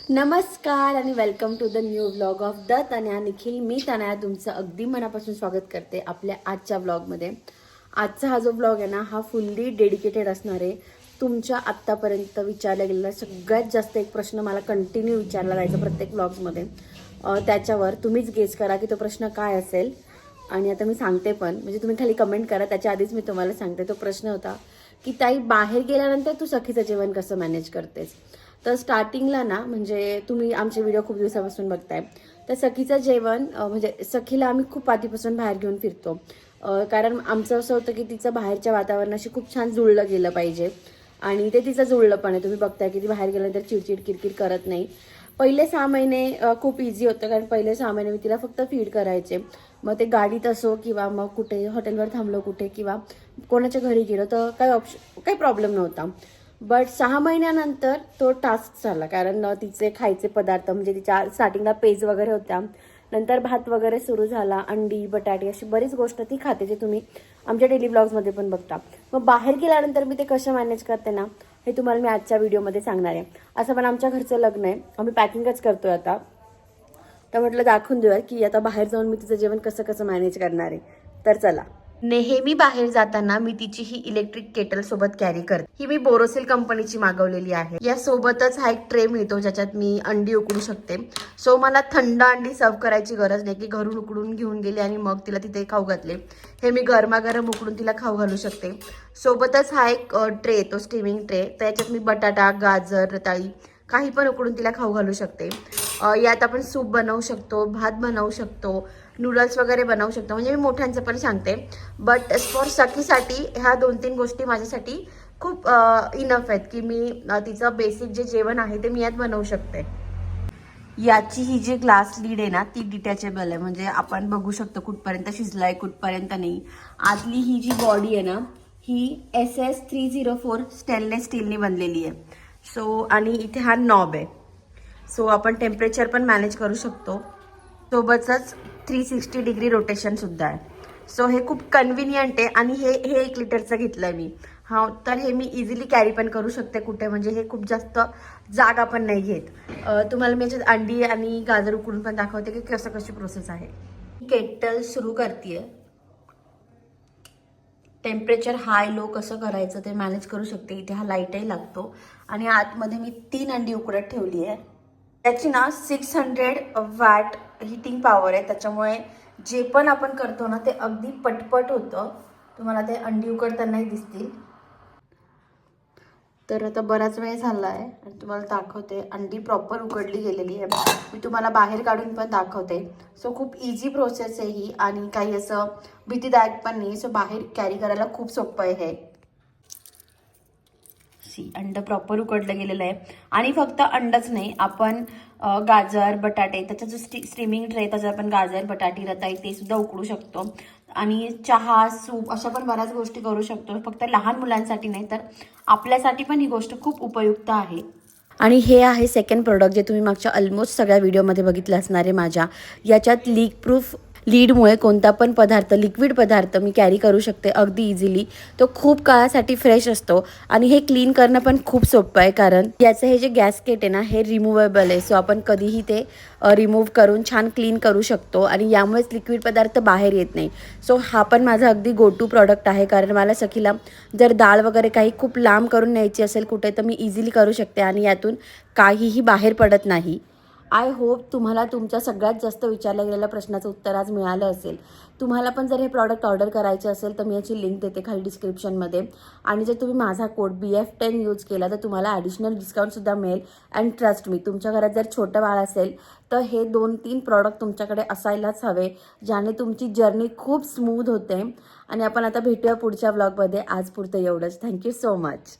नमस्कार आणि welcome to the new vlog of the Tanaya Nikhil. मी तनया तुमचं अगदी मनापासून स्वागत करते आपल्या आजच्या व्लॉगमध्ये. आजचा हा जो व्लॉग आहे ना, हा फुल्ली डेडिकेटेड असणार आहे. तुमच्या आत्तापर्यंत विचारला गेलेला सगळ्यात जास्त एक प्रश्न मला कंटिन्यू विचारला जायचा प्रत्येक व्लॉग्समध्ये. त्याच्यावर तुम्हीच गेस करा की तो प्रश्न काय असेल. आणि आता मी सांगते पण, म्हणजे तुम्ही खाली कमेंट करा. त्याच्या आधीच मी तुम्हाला सांगते. तो प्रश्न होता की ताई, बाहेर गेल्यानंतर तू सखीचं जेवण कसं मॅनेज करतेस. तर स्टार्टिंगला ना, म्हणजे तुम्ही आमचे व्हिडिओ खूप दिवसापासून बघताय, तर सखीचं जेवण म्हणजे सखीला आम्ही खूप आधीपासून बाहेर घेऊन फिरतो. कारण आमचं असं होतं की तिचं बाहेरच्या वातावरणाशी खूप छान जुळलं गेलं पाहिजे. आणि ते तिचं जुळलं पण आहे. तुम्ही बघताय की ती बाहेर गेल्यानंतर चिडचिड किरकिर करत नाही. पहिले 6 महिने खूप इझी होतं, कारण पहिले 6 महिने मी तिला फक्त फीड करायचे. मग ते गाडीत असो किंवा मग कुठे हॉटेलवर थांबलो कुठे किंवा कोणाच्या घरी गेलो तर काही प्रॉब्लेम नव्हता. बट 6 महिन्यानंतर तो टास्क झाला, कारण तिचे खायचे पदार्थ म्हणजे तिच्या स्टार्टिंगला पेज वगैरे होत्या, नंतर भात वगैरे सुरू झाला, अंडी बटाटे अशी बरीच गोष्ट ती खाते, जे तुम्ही आमच्या डेली ब्लॉग्समध्ये पण बघता. मग बाहेर गेल्यानंतर मी ते कसं मॅनेज करते ना, हे तुम्हाला मी आजच्या व्हिडिओमध्ये सांगणार आहे. असं पण आमच्या घरचं लग्न आहे, आम्ही पॅकिंगच करतोय आता. तर म्हटलं दाखवून देऊया की आता बाहेर जाऊन मी तिचं जेवण कसं कसं मॅनेज करणार आहे. तर चला. नेहमी बाहेर जाताना मी तिची ही इलेक्ट्रिक केटल सोबत कॅरी करते. ही मी बोरोसिल कंपनीची मागवलेली आहे. या सोबतच हा एक ट्रे मिळतो ज्याच्यात मी अंडी उकडू शकते. सो मला थंड अंडी सर्व करायची गरज नाही की घरून उकडून घेऊन गेले आणि मग तिला तिथे खाऊ घातले. हे मी गरमागरम उकडून तिला खाऊ घालू शकते. सोबतच हा एक ट्रे येतो, स्टीमिंग ट्रे. त्याच्यात मी बटाटा, गाजर, रताळी काही पण उकडून तिला खाऊ घालू शकते. यात आपण सूप बनवू शकतो, भात बनवू शकतो, नूडल्स वगैरे बनवू शकतो. म्हणजे मी मोठ्यांचं पण सांगते, बट फॉर सखीसाठी ह्या 2-3 गोष्टी माझ्यासाठी खूप इनफ आहेत की मी तिचं बेसिक जे जेवण आहे ते मी यात बनवू शकते. याची ही जी ग्लास लीड आहे ना, ती डिटॅचेबल आहे. म्हणजे आपण बघू शकतो कुठपर्यंत शिजलाय कुठपर्यंत नाही. आतली ही जी बॉडी आहे ना, ही SS304 स्टेनलेस स्टीलनी बनलेली आहे. सो आणि इथे हा नॉब आहे. सो आपण टेम्परेचर पण मॅनेज करू शकतो. सोबतच 360 डिग्री रोटेशन सुद्धा आहे. सो हे खूप कन्व्हिनियंट आहे. आणि हे 1 लिटरचं घेतलंय मी. हा, तर हे मी इझिली कॅरी पण करू शकते कुठे, म्हणजे हे खूप जास्त जागा पण नाही घेत. तुम्हाला मी याच्यात अंडी आणि गाजर उकडून पण दाखवते की कसं कशी प्रोसेस आहे. केटल सुरू करतेय. टेम्परेचर हाय लो कसं करायचं ते मॅनेज करू शकते. इथे हा लाईटही लागतो. आणि आतमध्ये मी 3 अंडी उकडत ठेवली आहे. त्याची ना 600 वॅट हिटिंग पॉवर आहे. त्याच्यामुळे जे पण आपण करतो ना ते अगदी पटपट होतं. तुम्हाला ते अंडी उकडतानाही दिसतील. तर आता बराच वेळ झाला आहे आणि तुम्हाला दाखवते अंडी प्रॉपर उकडली गेलेली आहे. मी तुम्हाला बाहेर काढून पण दाखवते. सो खूप इझी प्रोसेस आहे ही आणि काही असं भीतीदायक पण नाही. सो बाहेर कॅरी करायला खूप सोपं आहे हे. अंड प्रॉपर उकडलं गेलेलं आहे. आणि फक्त अंडच नाही, आपण गाजर बटाटे, त्याचा जो स्टीमिंग ट्रे त्याच्यात आपण गाजर बटाटे रताळी ते सुद्धा उकडू शकतो. आणि चहा सूप अशा पण बऱ्याच गोष्टी करू शकतो. फक्त लहान मुलांसाठी नाही तर आपल्यासाठी पण ही गोष्ट खूप उपयुक्त आहे. आणि हे आहे सेकंड प्रोडक्ट, जे तुम्ही मागच्या ऑलमोस्ट सगळ्या व्हिडिओमध्ये बघितलं असणार आहे माझ्या. याच्यात लीक प्रूफ लीडमुळे कोणता पण पदार्थ, लिक्विड पदार्थ मी कॅरी करू शकते अगदी इझिली. तो खूप काळासाठी फ्रेश असतो. आणि हे क्लीन करणं पण खूप सोपं आहे, कारण याचं हे जे गॅसकेट आहे ना, हे रिमूवेबल आहे. सो आपण कधीही ते रिमूव्ह करून छान क्लीन करू शकतो. आणि यामुळेच लिक्विड पदार्थ बाहेर येत नाही. सो हा पण माझा अगदी गो टू प्रॉडक्ट आहे, कारण मला सखीला जर डाळ वगैरे काही खूप लांब करून न्यायची असेल कुठे, तर मी इझिली करू शकते आणि यातून काहीही बाहेर पडत नाही. आय होप तुम्हाला तुमच्या सगळ्यात जास्त विचारल्या गेलेल्या प्रश्नाचं उत्तर आज मिळालं असेल. तुम्हाला पण जर हे प्रॉडक्ट ऑर्डर करायचे असेल तर मी याची लिंक देते खाली डिस्क्रिप्शनमध्ये. आणि जर तुम्ही माझा कोड BF10 यूज केला तर तुम्हाला ॲडिशनल डिस्काउंटसुद्धा मिळेल. अँड ट्रस्ट मी, तुमच्या घरात जर छोटं बाळ असेल तर हे 2-3 प्रॉडक्ट तुमच्याकडे असायलाच हवे, ज्याने तुमची जर्नी खूप स्मूथ होते. आणि आपण आता भेटूया पुढच्या व्लॉगमध्ये. आज पुरतं एवढंच. Thank you so much.